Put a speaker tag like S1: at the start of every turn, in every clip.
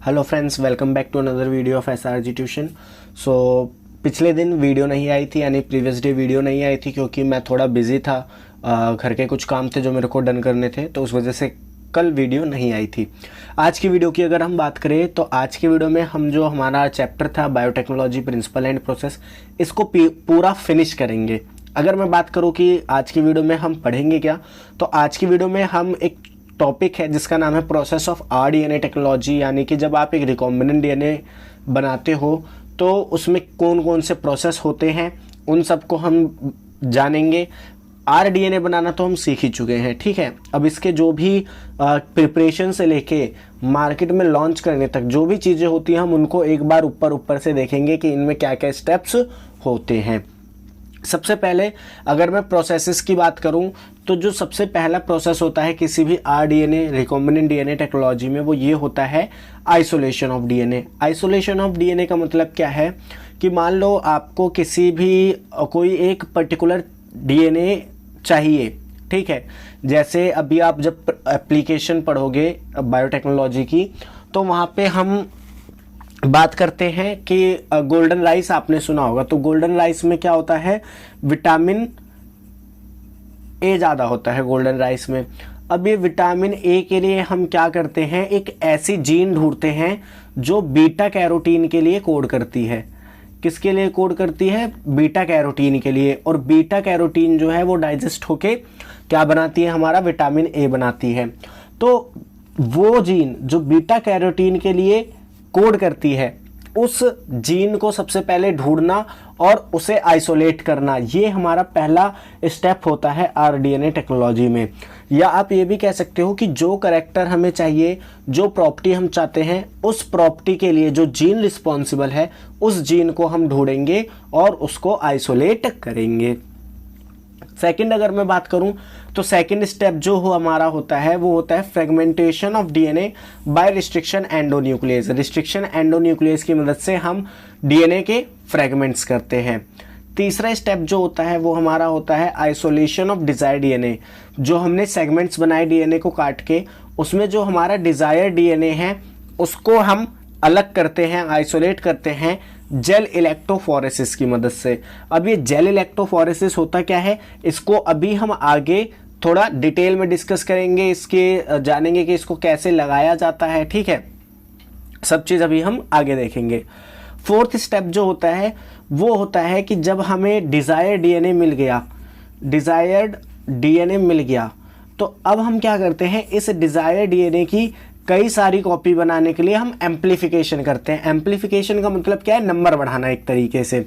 S1: Hello friends, welcome back to another video of SRG tuition. So पिछले दिन video नहीं आई थी, यानी प्रीवियस डे वीडियो नहीं आई थी क्योंकि मैं थोड़ा बिजी था। घर के कुछ काम थे जो मेरे को डन करने थे, तो उस वजह से कल वीडियो नहीं आई थी। आज की वीडियो की अगर हम बात करें तो आज की वीडियो में हम जो हमारा चैप्टर था बायोटेक्नोलॉजी प्रिंसिपल एंड प्रोसेस, इसको पूरा फिनिश करेंगे। अगर मैं बात करूँ कि आज की वीडियो में हम पढ़ेंगे क्या, तो आज की वीडियो में हम एक टॉपिक है जिसका नाम है प्रोसेस ऑफ rDNA टेक्नोलॉजी, यानी कि जब आप एक रिकॉम्बिनेंट डीएनए बनाते हो तो उसमें कौन कौन से प्रोसेस होते हैं उन सबको हम जानेंगे। rDNA बनाना तो हम सीख ही चुके हैं, ठीक है। अब इसके जो भी प्रिपरेशन से लेके मार्केट में लॉन्च करने तक जो भी चीज़ें होती हैं हम उनको एक बार ऊपर से देखेंगे कि इनमें क्या क्या स्टेप्स होते हैं। सबसे पहले अगर मैं प्रोसेसेस की बात करूं तो जो सबसे पहला प्रोसेस होता है किसी भी rDNA रिकॉम्बिनेंट डीएनए टेक्नोलॉजी में वो ये होता है isolation of DNA. Isolation of DNA का मतलब क्या है कि मान लो आपको किसी भी कोई एक पर्टिकुलर डीएनए चाहिए, ठीक है। जैसे अभी आप जब एप्लीकेशन पढ़ोगे बायोटेक्नोलॉजी की तो वहाँ पे हम बात करते हैं कि गोल्डन राइस आपने सुना होगा। तो गोल्डन राइस में क्या होता है, विटामिन ए ज़्यादा होता है गोल्डन राइस में। अब ये विटामिन ए के लिए हम क्या करते हैं, एक ऐसी जीन ढूंढते हैं जो बीटा कैरोटीन के लिए कोड करती है। किसके लिए कोड करती है? बीटा कैरोटीन के लिए। और बीटा कैरोटीन जो है वो डाइजेस्ट होके क्या बनाती है, हमारा विटामिन ए बनाती है। तो वो जीन जो बीटा कैरोटीन के लिए कोड करती है उस जीन को सबसे पहले ढूंढना और उसे आइसोलेट करना, ये हमारा पहला स्टेप होता है rDNA टेक्नोलॉजी में। या आप ये भी कह सकते हो कि जो करैक्टर हमें चाहिए, जो प्रॉपर्टी हम चाहते हैं, उस प्रॉपर्टी के लिए जो जीन रिस्पॉन्सिबल है उस जीन को हम ढूंढेंगे और उसको आइसोलेट करेंगे। सेकंड अगर मैं बात करूं तो सेकंड स्टेप जो हमारा होता है वो होता है fragmentation of DNA by restriction endonuclease. Restriction endonuclease की मदद से हम डीएनए के फ्रेगमेंट्स करते हैं। तीसरा स्टेप जो होता है वो हमारा होता है आइसोलेशन ऑफ डिजायर डीएनए। जो हमने सेगमेंट्स बनाए डीएनए को काट के, उसमें जो हमारा डिजायर डीएनए है उसको हम अलग करते हैं, आइसोलेट करते हैं जेल इलेक्ट्रोफोरेसिस की मदद से। अब ये जेल इलेक्ट्रोफोरेसिस होता क्या है, इसको अभी हम आगे थोड़ा डिटेल में डिस्कस करेंगे, इसके जानेंगे कि इसको कैसे लगाया जाता है, ठीक है। सब चीज़ अभी हम आगे देखेंगे। फोर्थ स्टेप जो होता है वो होता है कि जब हमें डिज़ायर्ड डीएनए मिल गया तो अब हम क्या करते हैं, इस डिज़ायर्ड डीएनए की कई सारी कॉपी बनाने के लिए हम एम्प्लीफिकेशन करते हैं। एम्प्लीफिकेशन का मतलब क्या है, नंबर बढ़ाना एक तरीके से।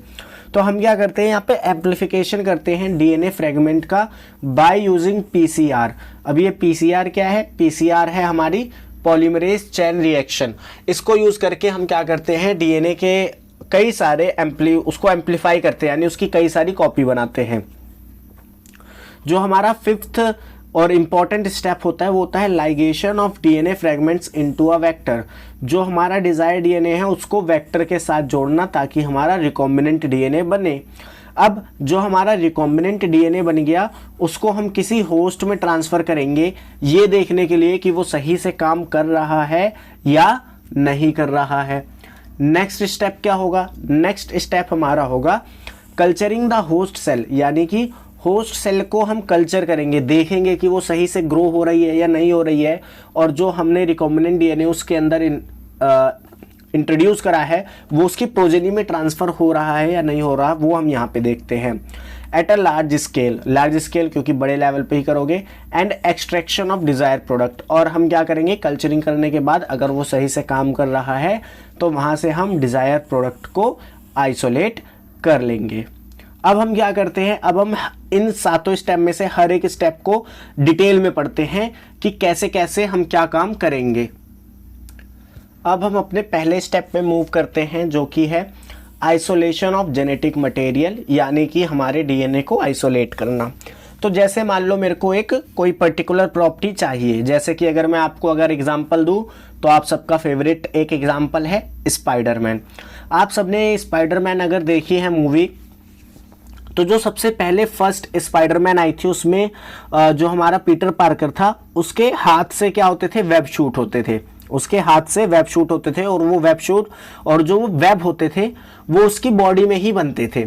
S1: तो हम क्या करते हैं, यहाँ पे एम्प्लीफिकेशन करते हैं डीएनए फ्रेगमेंट का बाय यूजिंग पीसीआर। अब ये पीसीआर क्या है, पीसीआर है हमारी पॉलीमरेज चेन रिएक्शन। इसको यूज करके हम क्या करते हैं, डीएनए के कई सारे उसको एम्प्लीफाई करते हैं, यानी उसकी कई सारी कॉपी बनाते हैं। जो हमारा फिफ्थ और इम्पॉर्टेंट स्टेप होता है वो होता है ligation of DNA fragments into a vector. जो हमारा डिजायर्ड डीएनए है उसको वेक्टर के साथ जोड़ना ताकि हमारा रिकॉम्बिनेंट डीएनए बने। अब जो हमारा रिकॉम्बिनेंट डीएनए बन गया उसको हम किसी होस्ट में ट्रांसफर करेंगे, ये देखने के लिए कि वो सही से काम कर रहा है या नहीं कर रहा है। नेक्स्ट स्टेप क्या होगा, नेक्स्ट स्टेप हमारा होगा कल्चरिंग द होस्ट सेल, यानी कि होस्ट सेल को हम कल्चर करेंगे, देखेंगे कि वो सही से ग्रो हो रही है या नहीं हो रही है, और जो हमने रिकॉम्बिनेंट डीएनए उसके अंदर इंट्रोड्यूस करा है वो उसकी प्रोजेनी में ट्रांसफर हो रहा है या नहीं हो रहा, वो हम यहाँ पे देखते हैं। एट अ लार्ज स्केल क्योंकि बड़े लेवल पे ही करोगे, and extraction of desire product. और हम क्या करेंगे, कल्चरिंग करने के बाद अगर वो सही से काम कर रहा है तो वहाँ से हम डिजायर प्रोडक्ट को आइसोलेट कर लेंगे। अब हम क्या करते हैं, अब हम इन सातों स्टेप में से हर एक स्टेप को डिटेल में पढ़ते हैं कि कैसे कैसे हम क्या काम करेंगे। अब हम अपने पहले स्टेप पे मूव करते हैं जो कि है आइसोलेशन ऑफ जेनेटिक मटेरियल, यानी कि हमारे डीएनए को आइसोलेट करना। तो जैसे मान लो मेरे को एक कोई पर्टिकुलर प्रॉपर्टी चाहिए, जैसे कि अगर मैं आपको अगर एग्जांपल दूं तो आप सबका फेवरेट एक एग्जांपल है स्पाइडरमैन। आप सबने स्पाइडरमैन अगर देखी है मूवी, तो जो सबसे पहले फर्स्ट स्पाइडरमैन आई थी उसमें जो हमारा पीटर पार्कर था उसके हाथ से क्या होते थे, वेब शूट होते थे, उसके हाथ से वेब शूट होते थे और वो वेब शूट और जो वो वेब होते थे वो उसकी बॉडी में ही बनते थे।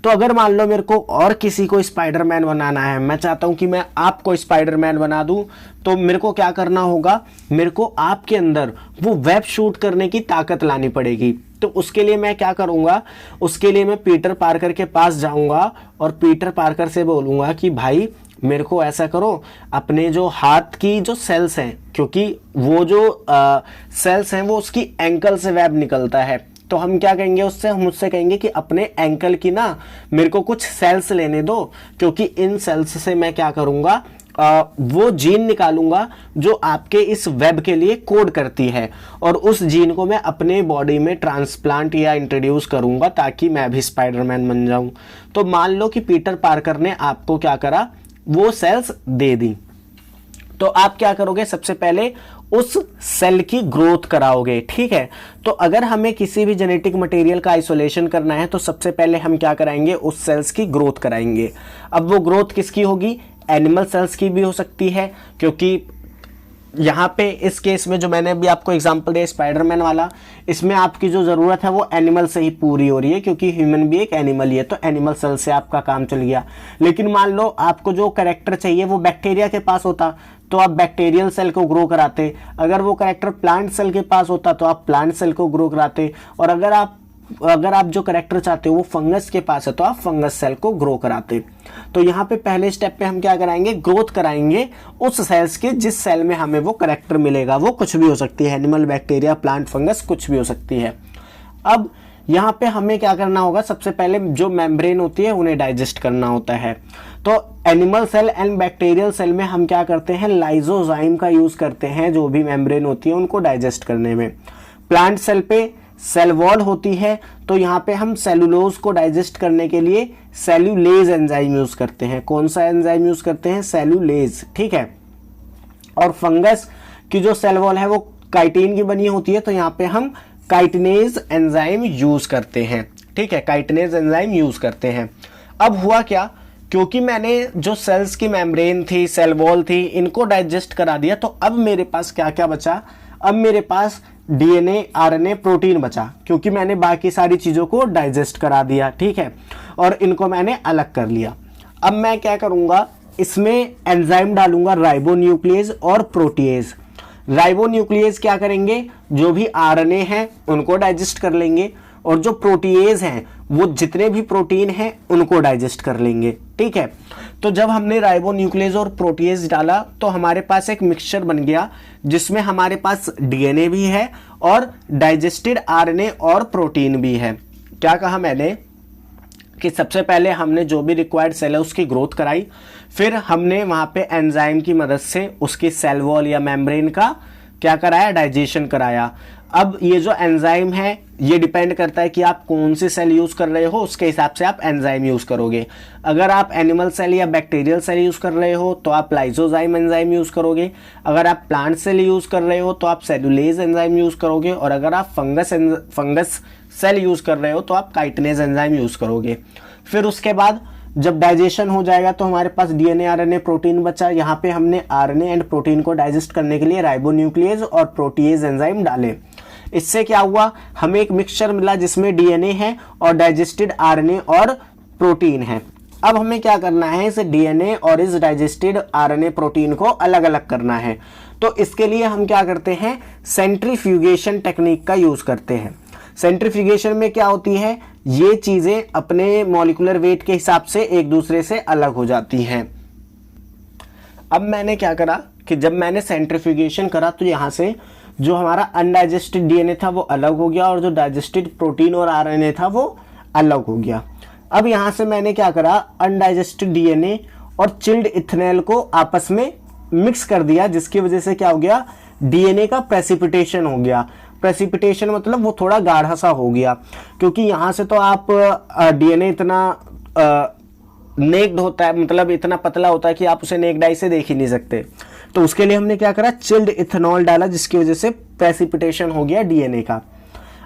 S1: तो अगर मान लो मेरे को और किसी को स्पाइडरमैन बनाना है, मैं चाहता हूं कि मैं आपको स्पाइडरमैन बना दूं, तो मेरे को क्या करना होगा, मेरे को आपके अंदर वो वेब शूट करने की ताकत लानी पड़ेगी। तो उसके लिए मैं क्या करूंगा, उसके लिए मैं पीटर पार्कर के पास जाऊंगा और पीटर पार्कर से बोलूंगा कि भाई मेरे को ऐसा करो, अपने जो हाथ की जो सेल्स हैं, क्योंकि वो जो सेल्स हैं वो उसकी एंकल से वेब निकलता है, तो हम क्या कहेंगे उससे, हम उससे कहेंगे कि अपने एंकल की ना मेरे को कुछ सेल्स लेने दो, क्योंकि इन सेल्स से मैं क्या करूंगा, वो जीन निकालूंगा जो आपके इस वेब के लिए कोड करती है, और उस जीन को मैं अपने बॉडी में ट्रांसप्लांट या इंट्रोड्यूस करूंगा ताकि मैं भी स्पाइडरमैन बन जाऊं। तो मान लो कि पीटर पार्कर ने आपको क्या करा, वो सेल्स दे दी, तो आप क्या करोगे, सबसे पहले उस सेल की ग्रोथ कराओगे। ठीक है, तो अगर हमें किसी भी जेनेटिक मटेरियल का आइसोलेशन करना है तो सबसे पहले हम क्या कराएंगे, उस सेल्स की ग्रोथ कराएंगे। अब वो ग्रोथ किसकी होगी, एनिमल सेल्स की भी हो सकती है, क्योंकि यहाँ पे इस केस में जो मैंने अभी आपको एग्जांपल दिया स्पाइडरमैन वाला, इसमें आपकी जो जरूरत है वो एनिमल से ही पूरी हो रही है, क्योंकि ह्यूमन भी एक एनिमल ही है, तो एनिमल सेल से आपका काम चल गया। लेकिन मान लो आपको जो कैरेक्टर चाहिए वो बैक्टीरिया के पास होता तो आप बैक्टीरियल सेल को ग्रो कराते, अगर वो कैरेक्टर प्लांट सेल के पास होता तो आप प्लांट सेल को ग्रो कराते, और अगर आप जो कैरेक्टर चाहते हो वो फंगस के पास है तो आप फंगस सेल को ग्रो कराते। तो यहाँ पे पहले स्टेप पे हम क्या कराएंगे, ग्रोथ कराएंगे उस सेल्स के जिस सेल में हमें वो कैरेक्टर मिलेगा, वो कुछ भी हो सकती है, एनिमल, बैक्टीरिया, प्लांट, फंगस, कुछ भी हो सकती है। अब यहाँ पे हमें क्या करना होगा, सबसे पहले जो मेम्ब्रेन होती है उन्हें डाइजेस्ट करना होता है। तो animal cell and bacterial cell में हम क्या करते हैं, लाइजोजाइम का यूज करते हैं, जो भी मेम्ब्रेन होती है उनको डाइजेस्ट करने में। प्लांट सेल पे सेल वॉल होती है, तो यहाँ पे हम सेलुलोज को डाइजेस्ट करने के लिए सेल्यूलेज एंजाइम यूज करते हैं। कौन सा एंजाइम यूज करते हैं, सेल्यूलेज। ठीक है, और फंगस की जो सेल वॉल है वो काइटिन की बनी होती है, तो यहाँ पे हम काइटिनेज एंजाइम यूज करते हैं। ठीक है, काइटिनेज एंजाइम यूज करते हैं। अब हुआ क्या, क्योंकि मैंने जो सेल्स की मेम्ब्रेन थी, सेल वॉल थी, इनको डाइजेस्ट करा दिया, तो अब मेरे पास क्या क्या बचा, अब मेरे पास डीएनए, आरएनए, प्रोटीन बचा, क्योंकि मैंने बाकी सारी चीजों को डाइजेस्ट करा दिया। ठीक है, और इनको मैंने अलग कर लिया। अब मैं क्या करूंगा, इसमें एंजाइम डालूंगा, राइबोन्यूक्लियेज और प्रोटीएज। राइबोन्यूक्लियेज क्या करेंगे, जो भी आरएनए हैं उनको डाइजेस्ट कर लेंगे, और जो प्रोटीएज हैं वो जितने भी प्रोटीन हैं उनको डाइजेस्ट कर लेंगे। ठीक है, तो जब हमने राइबोन्यूक्लियेज और प्रोटीएज डाला तो हमारे पास एक मिक्सचर बन गया, जिसमें हमारे पास डीएनए भी है और डाइजेस्टेड आरएनए और प्रोटीन भी है। क्या कहा मैंने कि सबसे पहले हमने जो भी रिक्वायर्ड सेल है उसकी ग्रोथ कराई, फिर हमने वहां पे एंजाइम की मदद से उसकी सेल वॉल या मेम्ब्रेन का क्या कराया, डाइजेशन कराया। अब ये जो एंजाइम है ये डिपेंड करता है कि आप कौन सी सेल यूज कर रहे हो, उसके हिसाब से आप एंजाइम यूज करोगे। अगर आप एनिमल सेल या बैक्टीरियल सेल यूज कर रहे हो तो आप लाइजोजाइम एंजाइम यूज करोगे, अगर आप प्लांट सेल यूज कर रहे हो तो आप सेलुलेज एंजाइम यूज करोगे, और अगर आप फंगस सेल यूज कर रहे हो तो आप काइटिनेज एंजाइम यूज करोगे। फिर उसके बाद जब डाइजेशन हो जाएगा तो हमारे पास डीएनए, आरएनए, प्रोटीन बचा। यहाँ पे हमने आरएनए एंड प्रोटीन को डाइजेस्ट करने के लिए राइबोन्यूक्लियेज और प्रोटीएज एंजाइम डाले। इससे क्या हुआ, हमें एक मिक्सचर मिला जिसमें डीएनए है और डाइजेस्टेड आरएनए और प्रोटीन है। अब हमें क्या करना है, इस डीएनए और इस डाइजेस्टेड आरएनए प्रोटीन को अलग अलग करना है। तो इसके लिए हम क्या करते हैं, सेंट्रीफ्यूगेशन टेक्निक का यूज करते हैं। सेंट्रीफ्यूगेशन में क्या होती है, ये चीजें अपने मॉलिक्यूलर वेट के हिसाब से एक दूसरे से अलग हो जाती हैं। अब मैंने क्या करा कि जब मैंने सेंट्रीफ्यूगेशन करा तो यहां से जो हमारा अनडाइजेस्टेड डीएनए था वो अलग हो गया, और जो डाइजेस्टेड प्रोटीन और आरएनए था वो अलग हो गया। अब यहां से मैंने क्या करा, अनडाइजेस्टेड डीएनए और चिल्ड इथेनॉल को आपस में मिक्स कर दिया, जिसकी वजह से क्या हो गया, डीएनए का प्रेसिपिटेशन हो गया। प्रेसिपिटेशन मतलब वो थोड़ा गाढ़ा सा हो गया, क्योंकि यहां से तो आप डीएनए इतना नेक्ड होता है, मतलब इतना पतला होता है कि आप उसे नेक्ड आई से देख ही नहीं सकते। तो उसके लिए हमने क्या करा, चिल्ड इथेनॉल डाला, जिसकी वजह से प्रेसिपिटेशन हो गया डीएनए का।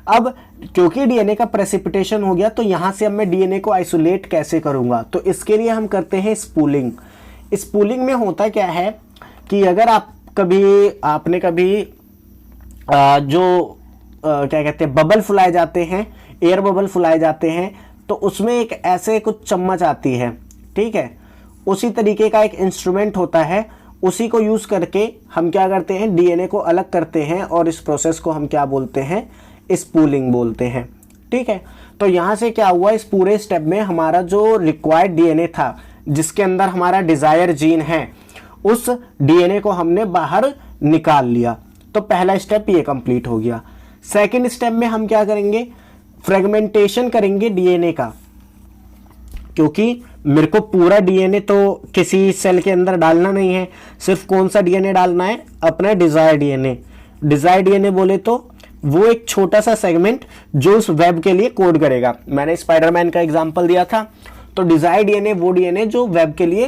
S1: अब क्योंकि डीएनए का प्रेसिपिटेशन हो गया तो यहां से अब मैं डीएनए को आइसोलेट कैसे करूंगा, तो इसके लिए हम करते हैं स्पूलिंग। स्पूलिंग में होता क्या है कि अगर आपने कभी क्या कहते हैं, बबल फुलाए जाते हैं, एयर बबल फुलाए जाते हैं, तो उसमें एक ऐसे कुछ चम्मच आती है, ठीक है, उसी तरीके का एक इंस्ट्रूमेंट होता है, उसी को यूज़ करके हम क्या करते हैं, डीएनए को अलग करते हैं और इस प्रोसेस को हम क्या बोलते हैं, स्पूलिंग बोलते हैं, ठीक है। तो यहाँ से क्या हुआ, इस पूरे स्टेप में हमारा जो रिक्वायर्ड डीएनए था, जिसके अंदर हमारा डिज़ायर जीन है, उस डीएनए को हमने बाहर निकाल लिया। तो पहला स्टेप ये कंप्लीट हो गया। सेकंड स्टेप में हम क्या करेंगे, फ्रेगमेंटेशन करेंगे डीएनए का, क्योंकि मेरे को पूरा डीएनए तो किसी सेल के अंदर डालना नहीं है, सिर्फ कौन सा डीएनए डालना है, अपना डिजायर डीएनए। डिजायर डीएनए बोले तो वो एक छोटा सा सेगमेंट जो उस वेब के लिए कोड करेगा। मैंने स्पाइडरमैन का एग्जांपल दिया था, तो डिजायर डीएनए वो डीएनए जो वेब के लिए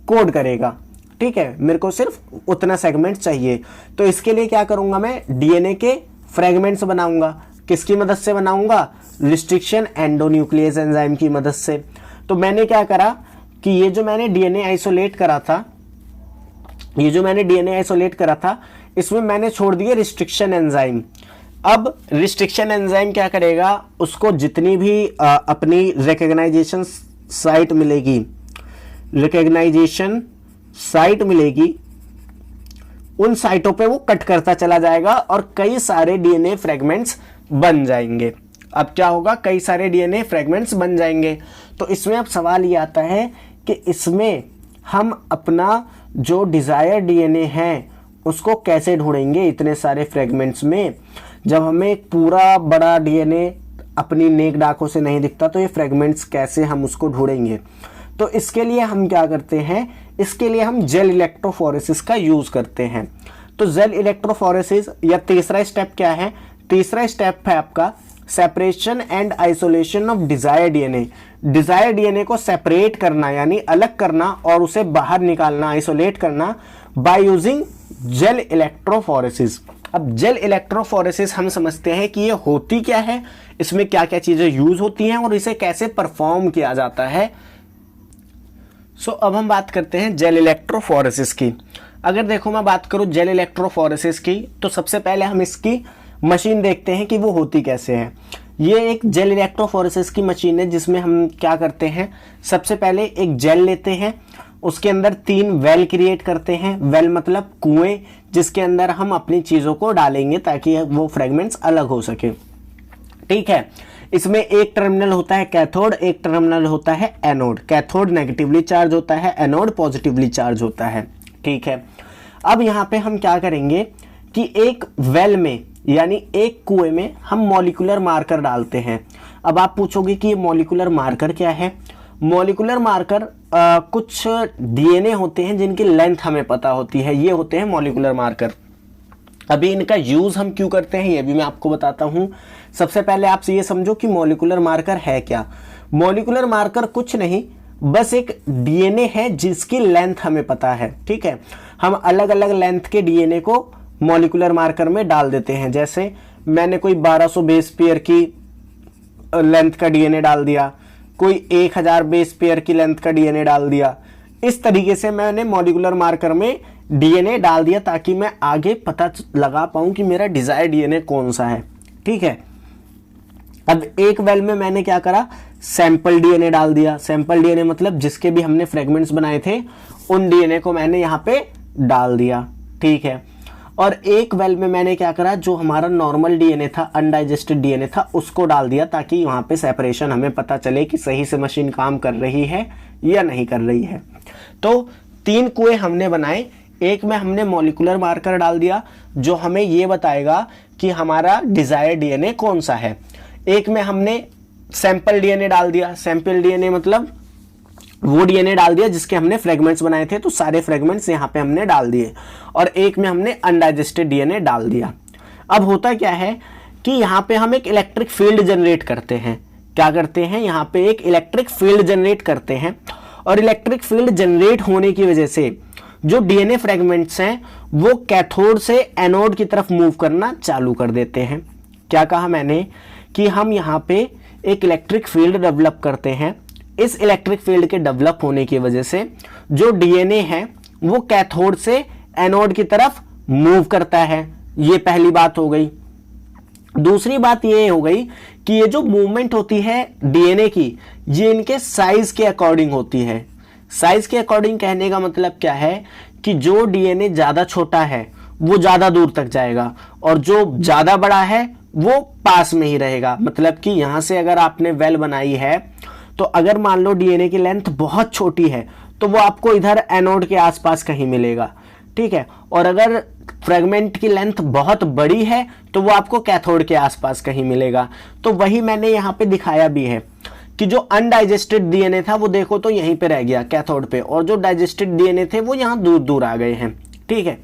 S1: कोड करेगा, ठीक है, मेरे को सिर्फ उतना सेगमेंट चाहिए। तो इसके लिए क्या करूंगा, मैं डीएनए के फ्रेगमेंट्स बनाऊंगा। किसकी मदद से बनाऊंगा, रिस्ट्रिक्शन एंडोन्यूक्लियस एंजाइम की मदद से। तो मैंने क्या करा कि ये जो मैंने डीएनए आइसोलेट करा था, इसमें मैंने छोड़ दिए रिस्ट्रिक्शन एंजाइम। अब रिस्ट्रिक्शन एंजाइम क्या करेगा, उसको जितनी भी अपनी रिकॉग्नाइजेशन साइट मिलेगी, उन साइटों पे वो कट करता चला जाएगा और कई सारे डीएनए फ्रेगमेंट्स बन जाएंगे। अब क्या होगा, कई सारे डीएनए फ्रेगमेंट्स बन जाएंगे। तो इसमें अब सवाल ये आता है कि इसमें हम अपना जो डिजायर डीएनए है उसको कैसे ढूंढेंगे इतने सारे फ्रेगमेंट्स में। जब हमें एक पूरा बड़ा डीएनए अपनी नेक आंखों से नहीं दिखता, तो ये फ्रेगमेंट्स कैसे हम उसको ढूंढेंगे। तो इसके लिए हम क्या करते हैं, इसके लिए हम जेल इलेक्ट्रोफोरेसिस का यूज करते हैं। तो जेल इलेक्ट्रोफोरेसिस या तीसरा स्टेप क्या है, तीसरा स्टेप है आपका separation and isolation of desire DNA. Desire DNA को सेपरेट करना यानी अलग करना और उसे बाहर निकालना, आइसोलेट करना बाय यूजिंग जेल इलेक्ट्रोफोरेसिस। अब जेल इलेक्ट्रोफोरेसिस हम समझते हैं कि ये होती क्या है, इसमें क्या क्या चीजें यूज होती हैं और इसे कैसे परफॉर्म किया जाता है। अब हम बात करते हैं जेल इलेक्ट्रोफोरेसिस की। अगर देखो मैं बात करूं जेल इलेक्ट्रोफोरेसिस की, तो सबसे पहले हम इसकी मशीन देखते हैं कि वो होती कैसे है। ये एक जेल इलेक्ट्रोफोरेसिस की मशीन है, जिसमें हम क्या करते हैं, सबसे पहले एक जेल लेते हैं, उसके अंदर 3 वेल क्रिएट करते हैं। वेल मतलब कुएं, जिसके अंदर हम अपनी चीजों को डालेंगे ताकि वो फ्रेगमेंट्स अलग हो सके, ठीक है। इसमें एक टर्मिनल होता है कैथोड, एक टर्मिनल होता है एनोड। कैथोड नेगेटिवली चार्ज होता है, एनोड पॉजिटिवली चार्ज होता है, ठीक है। अब यहाँ पे हम क्या करेंगे कि एक वेल में यानी एक कुएं में हम मॉलिक्यूलर मार्कर डालते हैं। अब आप पूछोगे कि ये मॉलिक्यूलर मार्कर क्या है। मॉलिक्यूलर मार्कर कुछ डीएनए होते हैं जिनकी लेंथ हमें पता होती है, ये होते हैं मॉलिक्यूलर मार्कर। अभी इनका यूज हम क्यों करते हैं ये भी मैं आपको बताता हूं। सबसे पहले आप ये समझो कि मॉलिक्यूलर मार्कर है क्या। मॉलिक्यूलर मार्कर कुछ नहीं, बस एक डीएनए है जिसकी लेंथ हमें पता है, ठीक है। हम अलग अलग लेंथ के डीएनए को मॉलिक्यूलर मार्कर में डाल देते हैं। जैसे मैंने कोई 1200 बेस पेयर की लेंथ का डीएनए डाल दिया, कोई 1000 बेस पेयर की लेंथ का डीएनए डाल दिया। इस तरीके से मैंने मॉलिक्यूलर मार्कर में डीएनए डाल दिया ताकि मैं आगे पता लगा पाऊं कि मेरा डिजायर डीएनए कौन सा है, ठीक है। अब एक वेल में मैंने क्या करा, सैंपल डीएनए डाल दिया। सैंपल डीएनए मतलब जिसके भी हमने फ्रेगमेंट्स बनाए थे उन डीएनए को मैंने यहाँ पे डाल दिया, ठीक है। और एक वेल में मैंने क्या करा, जो हमारा नॉर्मल डीएनए था, अनडाइजेस्टेड डीएनए था, उसको डाल दिया ताकि वहां पे सेपरेशन हमें पता चले कि सही से मशीन काम कर रही है या नहीं कर रही है। तो 3 कुएं हमने बनाए। एक में हमने मॉलिक्यूलर मार्कर डाल दिया जो हमें ये बताएगा कि हमारा डिजायर डीएनए कौन सा है। एक में हमने सैंपल डीएनए डाल दिया। सैंपल डीएनए मतलब वो डीएनए डाल दिया जिसके हमने फ्रेगमेंट्स बनाए थे, तो सारे फ्रेगमेंट्स यहाँ पे हमने डाल दिए। और एक में हमने अनडाइजेस्टेड डीएनए डाल दिया। अब होता क्या है कि यहाँ पे हम एक इलेक्ट्रिक फील्ड जनरेट करते हैं। क्या करते हैं, यहाँ पे एक इलेक्ट्रिक फील्ड जनरेट करते हैं। और इलेक्ट्रिक फील्ड जनरेट होने की वजह से जो डीएनए फ्रेगमेंट्स हैं वो कैथोड से एनोड की तरफ मूव करना चालू कर देते हैं। क्या कहा मैंने कि हम यहाँ पे एक इलेक्ट्रिक फील्ड डेवलप करते हैं। इस इलेक्ट्रिक फील्ड के डेवलप होने की वजह से जो डीएनए है वो कैथोड से एनोड की तरफ मूव करता है। ये पहली बात हो गई। दूसरी बात ये हो गई कि ये जो मूवमेंट होती है डीएनए की, ये इनके साइज के अकॉर्डिंग होती है। साइज के अकॉर्डिंग कहने का मतलब क्या है कि जो डीएनए ज्यादा छोटा है वो ज्यादा दूर तक जाएगा, और जो ज्यादा बड़ा है वो पास में ही रहेगा। मतलब कि यहां से अगर आपने वेल बनाई है, तो अगर मान लो डीएनए की लेंथ बहुत छोटी है तो वो आपको इधर एनोड के आसपास कहीं मिलेगा, ठीक है। और अगर फ्रेगमेंट की लेंथ बहुत बड़ी है तो वो आपको कैथोड के आसपास कहीं मिलेगा। तो वही मैंने यहाँ पे दिखाया भी है कि जो अनडाइजेस्टेड डीएनए था वो देखो तो यहीं पे रह गया कैथोड पे, और जो डाइजेस्टेड डीएनए थे वो यहाँ दूर दूर आ गए हैं, ठीक है।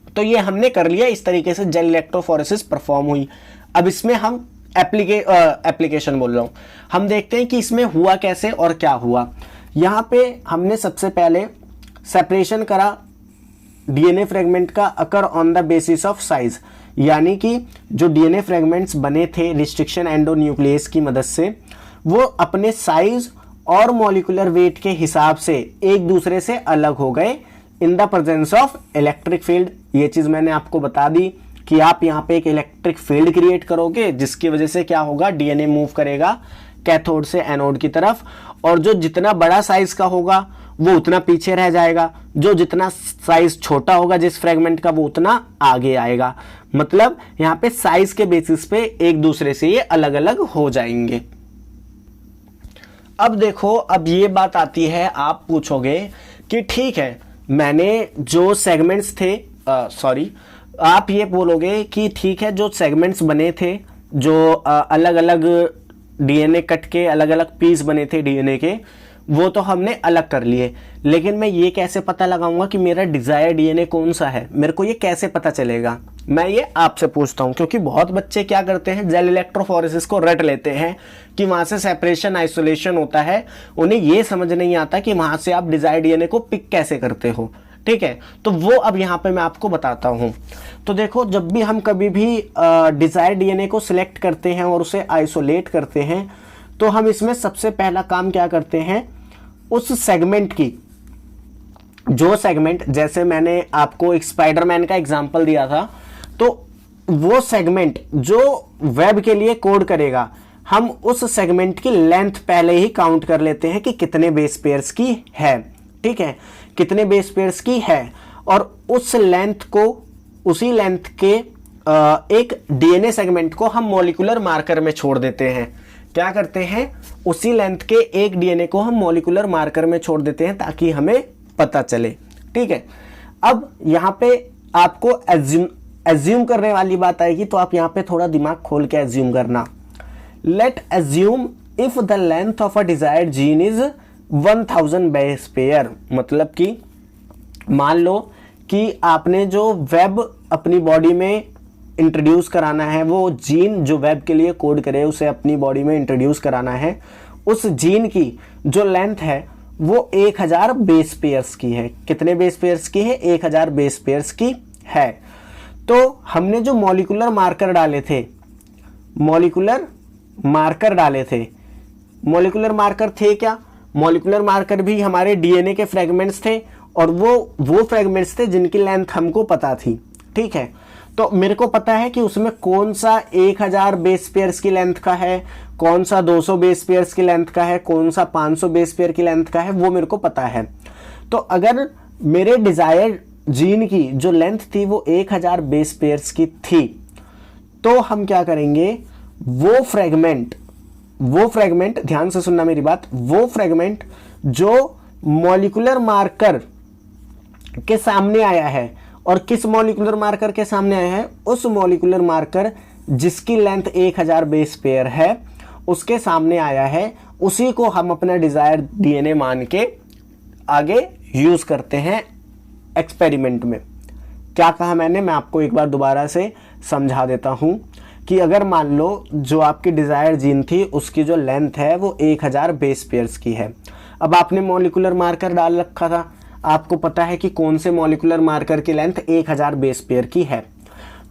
S1: तो ये हमने कर लिया, इस तरीके से जेल इलेक्ट्रोफोरेसिस परफॉर्म हुई। अब इसमें हम एप्लीकेशन बोल रहा हूं, हम देखते हैं कि इसमें हुआ कैसे और क्या हुआ। यहां पे हमने सबसे पहले सेपरेशन करा डीएनए फ्रेगमेंट का occur on the basis of size, यानी कि जो डीएनए फ्रेगमेंट्स बने थे रिस्ट्रिक्शन एंडोन्यूक्लियस की मदद से, वो अपने साइज और मॉलिक्यूलर वेट के हिसाब से एक दूसरे से अलग हो गए in the presence of electric field. ये चीज मैंने आपको बता दी कि आप यहाँ पे एक इलेक्ट्रिक फील्ड क्रिएट करोगे जिसकी वजह से क्या होगा, डीएनए मूव करेगा कैथोड से एनोड की तरफ, और जो जितना बड़ा साइज का होगा वो उतना पीछे रह जाएगा, जो जितना साइज छोटा होगा जिस फ्रेगमेंट का वो उतना आगे आएगा। मतलब यहाँ पे साइज के बेसिस पे एक दूसरे से ये अलग अलग हो जाएंगे। अब देखो, अब ये बात आती है, आप पूछोगे कि ठीक है मैंने जो सेगमेंट्स थे आप ये बोलोगे कि ठीक है जो सेगमेंट्स बने थे, जो अलग अलग डीएनए कट के अलग अलग पीस बने थे डीएनए के, वो तो हमने अलग कर लिए, लेकिन मैं ये कैसे पता लगाऊंगा कि मेरा डिजायर डीएनए कौन सा है, मेरे को ये कैसे पता चलेगा? मैं ये आपसे पूछता हूं, क्योंकि बहुत बच्चे क्या करते हैं, जेल इलेक्ट्रोफोरेसिस को रट लेते हैं कि वहां से सेपरेशन आइसोलेशन होता है, उन्हें ये समझ नहीं आता कि वहां से आप डिजायर डीएनए को पिक कैसे करते हो, ठीक है। तो वो अब यहाँ पे मैं आपको बताता हूं। तो देखो, जब भी हम कभी भी डिजायर डीएनए को सिलेक्ट करते हैं और उसे आइसोलेट करते हैं, तो हम इसमें सबसे पहला काम क्या करते हैं, उस सेगमेंट की, जो सेगमेंट, जैसे मैंने आपको एक स्पाइडरमैन का एग्जांपल दिया था, तो वो सेगमेंट जो वेब के लिए कोड करेगा, हम उस सेगमेंट की लेंथ पहले ही काउंट कर लेते हैं कि कितने बेस पेयर्स की है, ठीक है, कितने बेस पेयर्स की है, और उस लेंथ को, उसी लेंथ के एक डीएनए सेगमेंट को हम मॉलिक्यूलर मार्कर में छोड़ देते हैं। क्या करते हैं, उसी लेंथ के एक डीएनए को हम मॉलिक्यूलर मार्कर में छोड़ देते हैं ताकि हमें पता चले, ठीक है। अब यहाँ पे आपको एज्यूम करने वाली बात आएगी, तो आप यहाँ पे थोड़ा दिमाग खोल के एज्यूम करना। Late assume if the length of a desired gene is 1000 base pair, मतलब कि मान लो कि आपने जो वेब अपनी बॉडी में इंट्रोड्यूस कराना है, वो जीन जो वेब के लिए कोड करे उसे अपनी बॉडी में इंट्रोड्यूस कराना है, उस जीन की जो लेंथ है वो 1000 बेस पेयर्स की है। कितने बेस पेयर्स की है? 1000 बेस पेयर्स की है। तो हमने जो मॉलिक्यूलर मार्कर डाले थे, मॉलिक्यूलर मार्कर थे क्या? मॉलिक्यूलर मार्कर भी हमारे डीएनए के फ्रेगमेंट्स थे, और वो फ्रेगमेंट्स थे जिनकी लेंथ हमको पता थी, ठीक है। तो मेरे को पता है कि उसमें कौन सा 1000 बेस पेयर्स की लेंथ का है, कौन सा 200 बेस पेयर्स की लेंथ का है, कौन सा 500 बेस पेयर की लेंथ का है, वो मेरे को पता है। तो अगर मेरे डिजायर जीन की जो लेंथ थी वो 1000 बेस पेयर्स की थी, तो हम क्या करेंगे, वो फ्रेगमेंट ध्यान से सुनना मेरी बात, वो फ्रेगमेंट जो मॉलिक्यूलर मार्कर के सामने आया है, और किस मॉलिक्यूलर मार्कर के सामने आया है, उस मॉलिक्यूलर मार्कर जिसकी लेंथ 1000 बेस पेयर है उसके सामने आया है, उसी को हम अपना डिजायर डीएनए मान के आगे यूज करते हैं एक्सपेरिमेंट में। क्या कहा मैंने, मैं आपको एक बार दोबारा से समझा देता हूं कि अगर मान लो जो आपकी डिजायर जीन थी उसकी जो लेंथ है वो 1000 बेस पेयर्स की है। अब आपने मॉलिक्यूलर मार्कर डाल रखा था, आपको पता है कि कौन से मॉलिक्यूलर मार्कर की लेंथ 1000 बेस पेयर की है।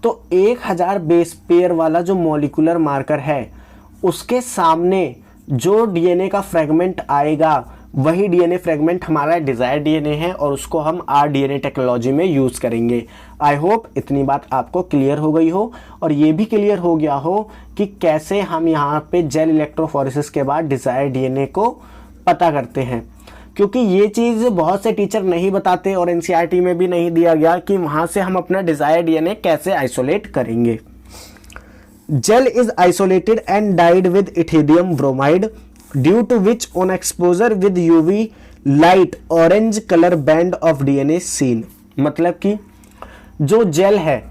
S1: तो 1000 बेस पेयर वाला जो मॉलिक्यूलर मार्कर है उसके सामने जो डीएनए का फ्रेगमेंट आएगा वही डीएनए फ्रेगमेंट हमारा डिज़ायर डीएनए है और उसको हम rDNA टेक्नोलॉजी में यूज़ करेंगे। आई होप इतनी बात आपको क्लियर हो गई हो और ये भी क्लियर हो गया हो कि कैसे हम यहाँ पे जेल इलेक्ट्रोफोरेसिस के बाद डिज़ायर डीएनए को पता करते हैं, क्योंकि ये चीज़ बहुत से टीचर नहीं बताते और एनसीईआरटी में भी नहीं दिया गया कि वहाँ से हम अपना डिज़ायर डीएनए कैसे आइसोलेट करेंगे। Gel is isolated and dyed with ethidium bromide due to which on exposure with UV light orange colour band of DNA seen. मतलब कि जो जेल है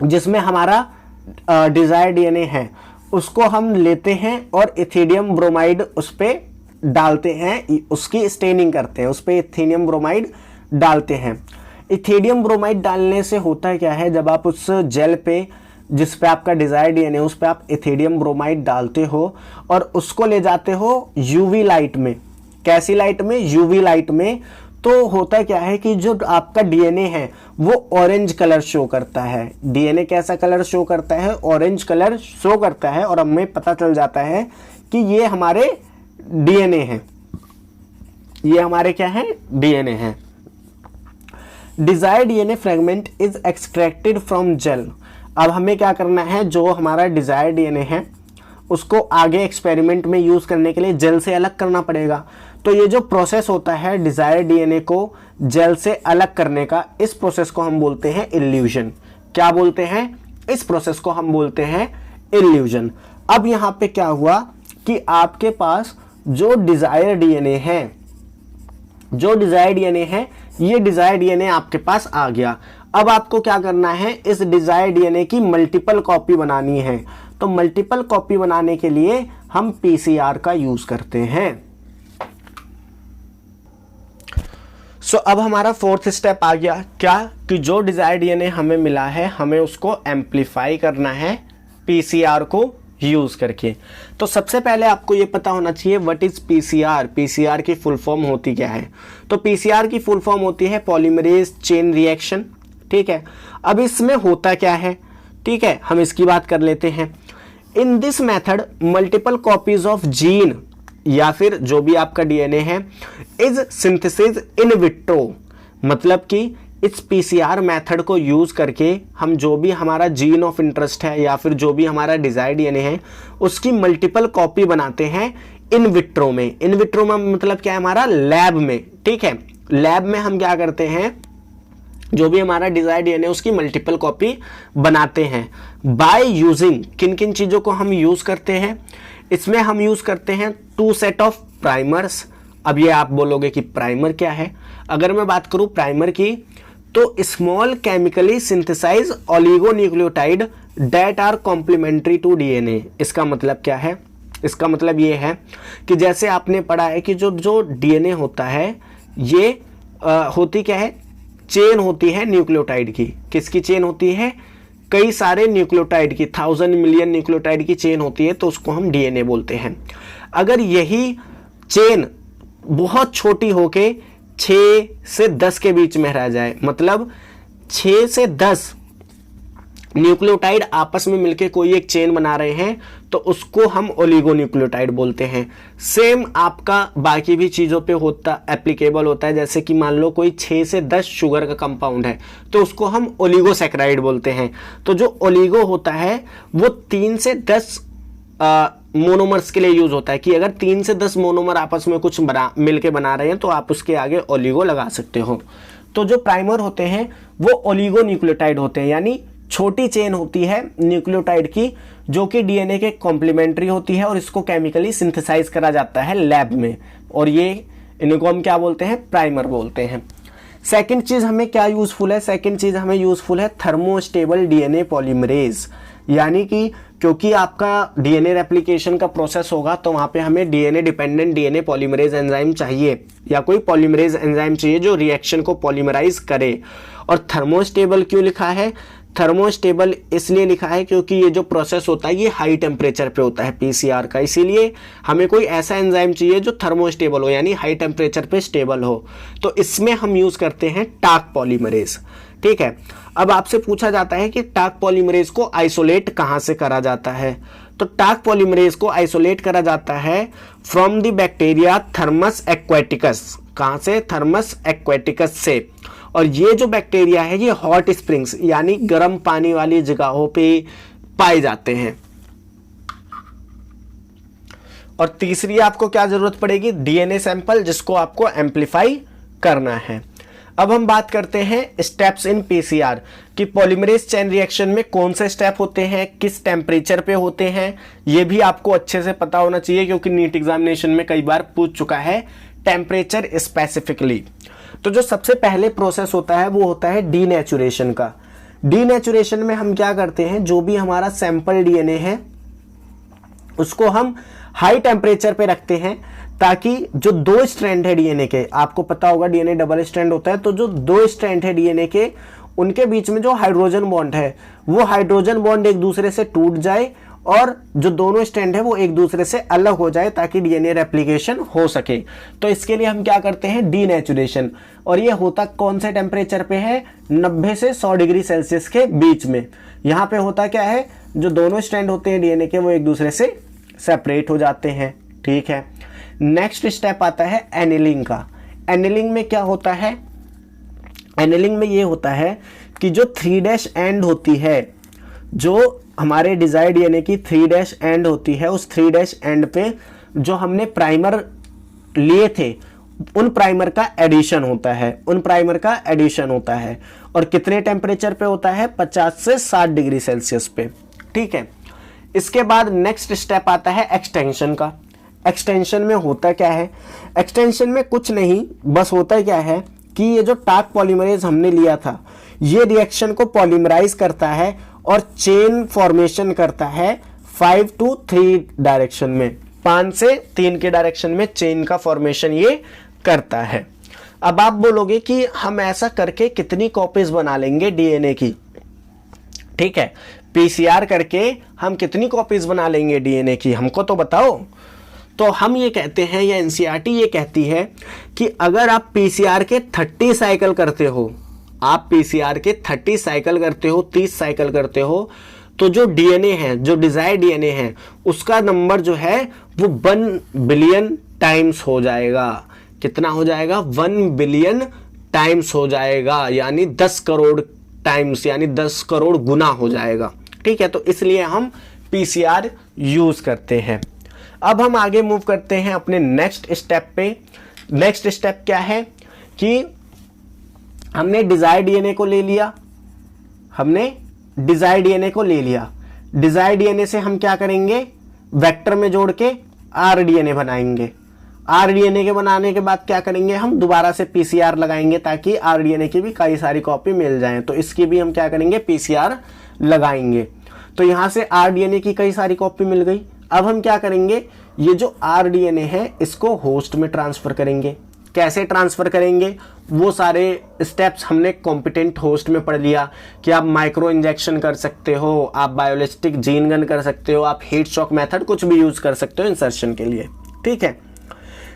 S1: जिसमें हमारा डिज़ायर डीएनए है उसको हम लेते हैं और इथिडियम ब्रोमाइड उस पर डालते हैं, उसकी स्टेनिंग करते हैं, उस पर इथिडियम ब्रोमाइड डालते हैं। इथिडियम ब्रोमाइड डालने से होता क्या है, जब आप उस जेल पे जिस पे आपका डिज़ायर डीएनए उस पे आप इथिडियम ब्रोमाइड डालते हो और उसको ले जाते हो यूवी लाइट में। कैसी लाइट में? यूवी लाइट में। तो होता क्या है कि जो आपका डीएनए है वो ऑरेंज कलर शो करता है। डीएनए कैसा कलर शो करता है? ऑरेंज कलर शो करता है और हमें पता चल जाता है कि ये हमारे डीएनए है, ये हमारे क्या है? डीएनए है। Desired DNA fragment is extracted from gel. अब हमें क्या करना है, जो हमारा डिजायर्ड डीएनए है उसको आगे एक्सपेरिमेंट में यूज करने के लिए जेल से अलग करना पड़ेगा। तो ये जो प्रोसेस होता है डिजायर्ड डीएनए को जेल से अलग करने का, इस प्रोसेस को हम बोलते हैं इल्यूजन। क्या बोलते हैं? इस प्रोसेस को हम बोलते हैं इल्यूजन। अब यहाँ पे क्या हुआ कि आपके पास जो डिजायर डीएनए है, जो डिजायर डीएनए है, ये डिजायर डीएनए आपके पास आ गया। अब आपको क्या करना है, इस डिजायर डीएनए की मल्टीपल कॉपी बनानी है। तो मल्टीपल कॉपी बनाने के लिए हम पीसीआर का यूज करते हैं। अब हमारा फोर्थ स्टेप आ गया, क्या कि जो डिजायर डीएनए हमें मिला है हमें उसको एम्पलीफाई करना है पीसीआर को यूज करके। तो सबसे पहले आपको ये पता होना चाहिए व्हाट इज पीसीआर। पीसीआर की फुल फॉर्म होती क्या है? तो पीसीआर की फुल फॉर्म होती है पॉलीमरेज चेन रिएक्शन। ठीक है, अब इसमें होता क्या है, ठीक है, हम इसकी बात कर लेते हैं। In this method multiple copies of gene या फिर जो भी आपका डीएनए है इज सिंथेसिस इन विट्रो। मतलब कि इस पीसीआर मेथड को यूज करके हम जो भी हमारा जीन ऑफ इंटरेस्ट है या फिर जो भी हमारा डिजायर डीएनए है उसकी मल्टीपल कॉपी बनाते हैं इन विट्रो में। इन विट्रो में मतलब क्या है? हमारा लैब में। ठीक है, लैब में हम क्या करते हैं, जो भी हमारा डिजायर डीएनए उसकी मल्टीपल कॉपी बनाते हैं बाय यूजिंग। किन किन चीजों को हम यूज करते हैं? इसमें हम यूज करते हैं 2 सेट ऑफ प्राइमर्स। अब ये आप बोलोगे कि प्राइमर क्या है? अगर मैं बात करूं प्राइमर की, तो small chemically synthesize oligonucleotide that are complementary to DNA. इसका मतलब क्या है? इसका मतलब ये है कि जैसे आपने पढ़ा है कि जो डीएनए होता है ये होती क्या है? चेन होती है न्यूक्लियोटाइड की। किसकी चेन होती है? कई सारे न्यूक्लियोटाइड की, 1000 मिलियन न्यूक्लियोटाइड की चेन होती है, तो उसको हम डीएनए बोलते हैं। अगर यही चेन बहुत छोटी होके 6 से 10 के बीच में रह जाए, मतलब 6 से 10 न्यूक्लियोटाइड आपस में मिलकर कोई एक चेन बना रहे हैं, तो उसको हम ओलिगोन्यूक्लियोटाइड बोलते हैं। सेम आपका बाकी भी चीज़ों पे होता एप्लीकेबल होता है। जैसे कि मान लो कोई 6 से 10 शुगर का कंपाउंड है तो उसको हम ओलिगोसैकेराइड बोलते हैं। तो जो ओलिगो होता है वो 3 से 10 मोनोमर्स के लिए यूज होता है कि अगर 3 से 10 मोनोमर आपस में कुछ मिलके बना रहे हैं तो आप उसके आगे ओलिगो लगा सकते हो। तो जो प्राइमर होते हैं वो ओलिगोन्यूक्लियोटाइड होते हैं, यानी छोटी चेन होती है न्यूक्लियोटाइड की जो कि डीएनए के कॉम्प्लीमेंट्री होती है और इसको केमिकली सिंथेसाइज करा जाता है लैब में, और ये इनको हम क्या बोलते हैं? प्राइमर बोलते हैं। सेकंड चीज हमें क्या यूजफुल है? सेकंड चीज हमें यूजफुल है थर्मोस्टेबल डीएनए पॉलीमरेज। यानी कि क्योंकि आपका डीएनए रेप्लिकेशन का प्रोसेस होगा तो वहां पे हमें DNA dependent DNA polymerase enzyme चाहिए या कोई पॉलीमरेज एंजाइम चाहिए जो रिएक्शन को पॉलीमराइज करे। और थर्मोस्टेबल क्यों लिखा है? थर्मोस्टेबल इसलिए लिखा है क्योंकि ये जो प्रोसेस होता है ये हाई टेम्परेचर पे होता है पीसीआर का, इसीलिए हमें कोई ऐसा एंजाइम चाहिए जो थर्मोस्टेबल हो, यानी हाई टेम्परेचर पे स्टेबल हो। तो इसमें हम यूज करते हैं टाक पॉलीमरेज। ठीक है। अब आपसे पूछा जाता है कि टाक पॉलीमरेज को आइसोलेट कहां से करा जाता है, तो टाक पॉलीमरेज को आइसोलेट करा जाता है from the bacteria Thermus aquaticus. कहां से? थर्मस एक्वेटिकस से। और ये जो बैक्टीरिया है ये हॉट स्प्रिंग्स यानी गर्म पानी वाली जगहों पे पाए जाते हैं। और तीसरी आपको क्या जरूरत पड़ेगी? डीएनए सैंपल, जिसको आपको एम्पलीफाई करना है। अब हम बात करते हैं स्टेप्स इन पीसीआर कि पॉलीमरेज चेन रिएक्शन में कौन से स्टेप होते हैं, किस टेम्परेचर पे होते हैं, ये भी आपको अच्छे से पता होना चाहिए क्योंकि नीट एग्जामिनेशन में कई बार पूछ चुका है टेम्परेचर स्पेसिफिकली। तो जो सबसे पहले प्रोसेस होता है वो होता है डीनेचुरेशन का। डीनेचुरेशन में हम क्या करते हैं, जो भी हमारा सैंपल डीएनए है उसको हम हाई टेम्परेचर पे रखते हैं ताकि जो दो स्ट्रैंड है डीएनए के, आपको पता होगा डीएनए डबल स्ट्रैंड होता है, तो जो दो स्ट्रैंड है डीएनए के उनके बीच में जो हाइड्रोजन बॉन्ड है वो हाइड्रोजन बॉन्ड एक दूसरे से टूट जाए और जो दोनों स्ट्रैंड है वो एक दूसरे से अलग हो जाए ताकि डीएनए रेप्लिकेशन हो सके। तो इसके लिए हम क्या करते हैं? डीनेचुरेशन। और ये होता कौन से टेम्परेचर पे है? 90 से 100 डिग्री सेल्सियस के बीच में। यहाँ पे होता क्या है, जो दोनों स्ट्रैंड होते हैं डीएनए के वो एक दूसरे से सेपरेट हो जाते हैं, ठीक है। नेक्स्ट स्टेप आता है एनिलिंग का। एनिलिंग में क्या होता है? एनिलिंग में ये होता है कि जो 3' एंड होती है, जो हमारे डिजायर्ड डीएनए की 3' एंड होती है, उस 3' एंड पे जो हमने प्राइमर लिए थे उन प्राइमर का एडिशन होता है, उन प्राइमर का एडिशन होता है। और कितने टेम्परेचर पे होता है? 50 से 60 डिग्री सेल्सियस पे, ठीक है। इसके बाद नेक्स्ट स्टेप आता है एक्सटेंशन का। एक्सटेंशन में होता क्या है? एक्सटेंशन में कुछ नहीं, बस होता क्या है कि ये जो टाक पॉलीमरेज हमने लिया था ये रिएक्शन को पॉलीमराइज करता है और चेन फॉर्मेशन करता है 5 to 3 डायरेक्शन में, 5 से 3 के डायरेक्शन में चेन का फॉर्मेशन ये करता है। अब आप बोलोगे कि हम ऐसा करके कितनी कॉपीज बना लेंगे डीएनए की, ठीक है, पीसीआर करके हम कितनी कॉपीज बना लेंगे डीएनए की, हमको तो बताओ। तो हम ये कहते हैं, या एनसीईआरटी ये कहती है कि अगर आप पीसीआर के 30 साइकिल करते हो, आप पीसीआर के 30 साइकिल करते हो, 30 साइकिल करते हो, तो जो डीएनए है, जो डिजायर्ड डीएनए है, उसका नंबर जो है वो 1 बिलियन टाइम्स हो जाएगा। कितना हो जाएगा? 1 बिलियन टाइम्स हो जाएगा, यानी 10 करोड़ टाइम्स, यानी 10 करोड़ गुना हो जाएगा, ठीक है। तो इसलिए हम पीसीआर यूज करते हैं। अब हम आगे मूव करते हैं अपने नेक्स्ट स्टेप पे। नेक्स्ट स्टेप क्या है कि हमने डिजायर्ड डीएनए को ले लिया, हमने डिजायर्ड डीएनए को ले लिया। डिजायर्ड डीएनए से हम क्या करेंगे? वेक्टर में जोड़ के आरडीएनए बनाएंगे। आरडीएनए के बनाने के बाद क्या करेंगे? हम दोबारा से पीसीआर लगाएंगे ताकि आरडीएनए की भी कई सारी कॉपी मिल जाए। तो इसकी भी हम क्या करेंगे? पीसीआर लगाएंगे। तो यहां से आरडीएनए की कई सारी कॉपी मिल गई। अब हम क्या करेंगे? ये जो आरडीएनए है इसको होस्ट में ट्रांसफर करेंगे। कैसे ट्रांसफर करेंगे? वो सारे स्टेप्स हमने कॉम्पिटेंट होस्ट में पढ़ लिया कि आप माइक्रो इंजेक्शन कर सकते हो, आप बायोलिस्टिक जीन गन कर सकते हो, आप हीट शॉक मेथड कुछ भी यूज कर सकते हो इंसर्शन के लिए, ठीक है।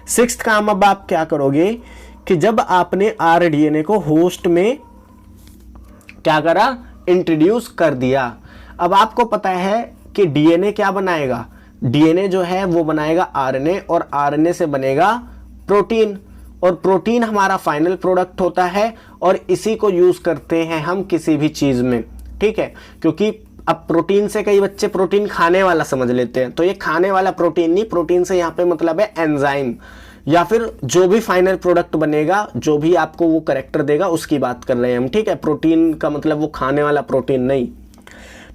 S1: 6th काम अब आप क्या करोगे कि जब आपने आरडीएनए को होस्ट में क्या करा? इंट्रोड्यूस कर दिया। अब आपको पता है कि डीएनए क्या बनाएगा? डीएनए जो है वो बनाएगा आरएनए, और आरएनए से बनेगा प्रोटीन, और प्रोटीन हमारा फाइनल प्रोडक्ट होता है और इसी को यूज करते हैं हम किसी भी चीज में, ठीक है। क्योंकि अब प्रोटीन से कई बच्चे प्रोटीन खाने वाला समझ लेते हैं, तो ये खाने वाला प्रोटीन नहीं, प्रोटीन से यहाँ पे मतलब है एंजाइम, या फिर जो भी फाइनल प्रोडक्ट बनेगा, जो भी आपको वो करेक्टर देगा उसकी बात कर रहे हैं हम, ठीक है। प्रोटीन का मतलब वो खाने वाला प्रोटीन नहीं।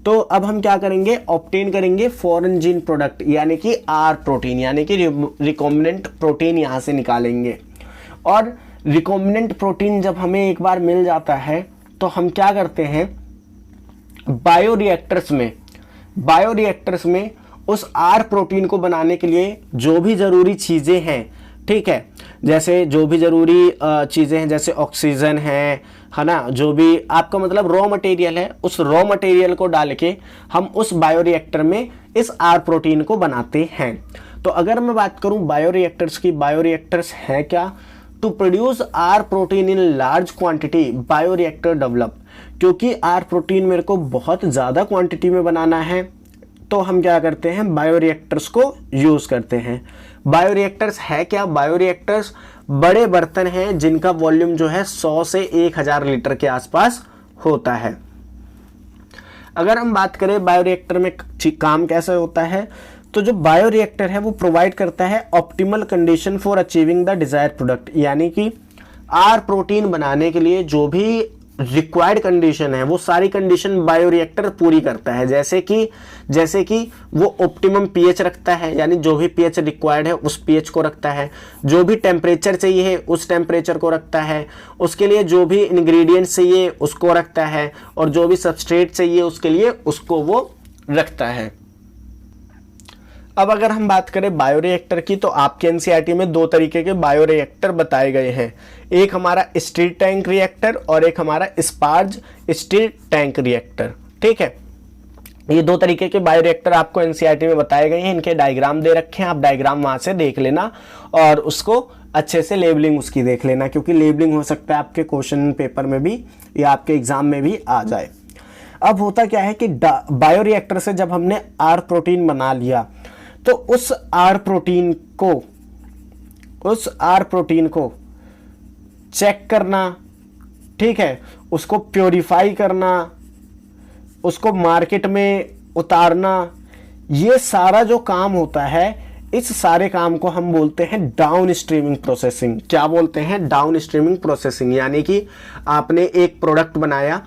S1: तो अब हम क्या करेंगे? ऑब्टेन करेंगे फॉरेन जीन प्रोडक्ट, यानी कि आर प्रोटीन, यानी कि रिकॉम्बिनेंट प्रोटीन यहाँ से निकालेंगे। और रिकॉम्बिनेंट प्रोटीन जब हमें एक बार मिल जाता है तो हम क्या करते हैं? बायोरिएक्टर्स में उस आर प्रोटीन को बनाने के लिए जो भी जरूरी चीजें हैं, ठीक है, जैसे जो भी जरूरी चीजें हैं, जैसे ऑक्सीजन है ना, जो भी आपका मतलब रॉ मटेरियल है, उस रॉ मटेरियल को डाल के हम उस बायोरिएक्टर में इस आर प्रोटीन को बनाते हैं। तो अगर मैं बात करूं बायोरिएक्टर्स की, बायोरिएक्टर्स हैं क्या? To produce R protein in large quantity bioreactor develop, क्योंकि आर प्रोटीन मेरे को बहुत ज़्यादा क्वांटिटी में बनाना है, तो हम क्या करते हैं, बायोरिएक्टर्स को यूज़ करते हैं। बायोरिएक्टर्स है क्या? बायोरिएक्टर्स बड़े बर्तन हैं जिनका वॉल्यूम जो है 100 से 1000 लीटर के आसपास होता है। अगर हम बात करें बायोरिएक्टर में काम कैसे होता है, तो जो बायोरिएक्टर है वो प्रोवाइड करता है optimal condition for achieving the desired product, यानी कि आर प्रोटीन बनाने के लिए जो भी रिक्वायर्ड कंडीशन है वो सारी कंडीशन बायोरिएक्टर पूरी करता है। जैसे कि वो ऑप्टिमम पीएच रखता है, यानी जो भी पीएच रिक्वायर्ड है उस पीएच को रखता है, जो भी टेम्परेचर चाहिए उस टेम्परेचर को रखता है, उसके लिए जो भी इंग्रेडिएंट्स चाहिए उसको रखता है, और जो भी सबस्ट्रेट चाहिए उसके लिए उसको वो रखता है। अब अगर हम बात करें बायोरिएक्टर की, तो आपके एनसीईआरटी में 2 तरीके के बायोरिएक्टर बताए गए हैं। एक हमारा स्टिर टैंक रिएक्टर और एक हमारा स्पार्ज स्टिर टैंक रिएक्टर। ठीक है, ये 2 तरीके के बायोरिएक्टर आपको एनसीईआरटी में बताए गए हैं। इनके डायग्राम दे रखे हैं, आप डायग्राम वहां से देख लेना और उसको अच्छे से लेबलिंग उसकी देख लेना, क्योंकि लेबलिंग हो सकता है आपके क्वेश्चन पेपर में भी या आपके एग्जाम में भी आ जाए। अब होता क्या है कि बायोरिएक्टर से जब हमने आर प्रोटीन बना लिया, तो उस आर प्रोटीन को चेक करना, ठीक है, उसको प्योरीफाई करना, उसको मार्केट में उतारना, ये सारा जो काम होता है, इस सारे काम को हम बोलते हैं डाउन स्ट्रीमिंग प्रोसेसिंग। क्या बोलते हैं? Down streaming processing. यानी कि आपने एक प्रोडक्ट बनाया,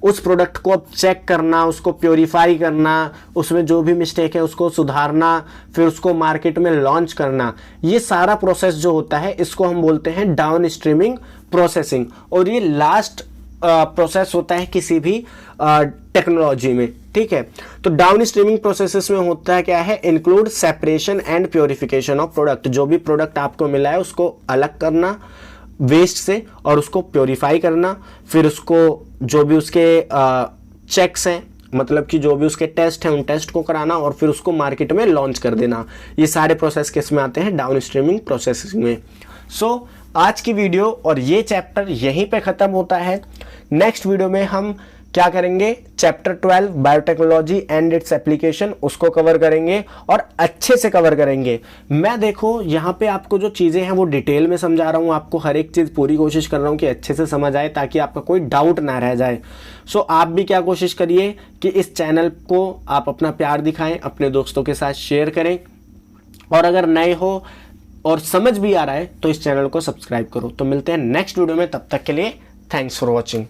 S1: उस प्रोडक्ट को अब चेक करना, उसको प्योरीफाई करना, उसमें जो भी मिस्टेक है उसको सुधारना, फिर उसको मार्केट में लॉन्च करना, ये सारा प्रोसेस जो होता है इसको हम बोलते हैं डाउन स्ट्रीमिंग प्रोसेसिंग। और ये लास्ट प्रोसेस होता है किसी भी टेक्नोलॉजी में। ठीक है, तो डाउन स्ट्रीमिंग प्रोसेसेस में होता है क्या है, include separation and purification of product. जो भी प्रोडक्ट आपको मिला है उसको अलग करना वेस्ट से और उसको प्योरीफाई करना, फिर उसको जो भी उसके चेक्स हैं, मतलब कि जो भी उसके टेस्ट हैं उन टेस्ट को कराना, और फिर उसको मार्केट में लॉन्च कर देना। ये सारे प्रोसेस किस में आते हैं? डाउन स्ट्रीमिंग प्रोसेस में। सो आज की वीडियो और ये चैप्टर यहीं पे ख़त्म होता है। नेक्स्ट वीडियो में हम क्या करेंगे, chapter 12 biotechnology and its application, उसको कवर करेंगे और अच्छे से कवर करेंगे। मैं देखो यहाँ पे आपको जो चीज़ें हैं वो डिटेल में समझा रहा हूँ, आपको हर एक चीज़ पूरी कोशिश कर रहा हूँ कि अच्छे से समझ आए, ताकि आपका कोई डाउट ना रह जाए। सो आप भी क्या कोशिश करिए कि इस चैनल को आप अपना प्यार दिखाएं, अपने दोस्तों के साथ शेयर करें, और अगर नए हो और समझ भी आ रहा है तो इस चैनल को सब्सक्राइब करो। तो मिलते हैं नेक्स्ट वीडियो में, तब तक के लिए थैंक्स फॉर वॉचिंग।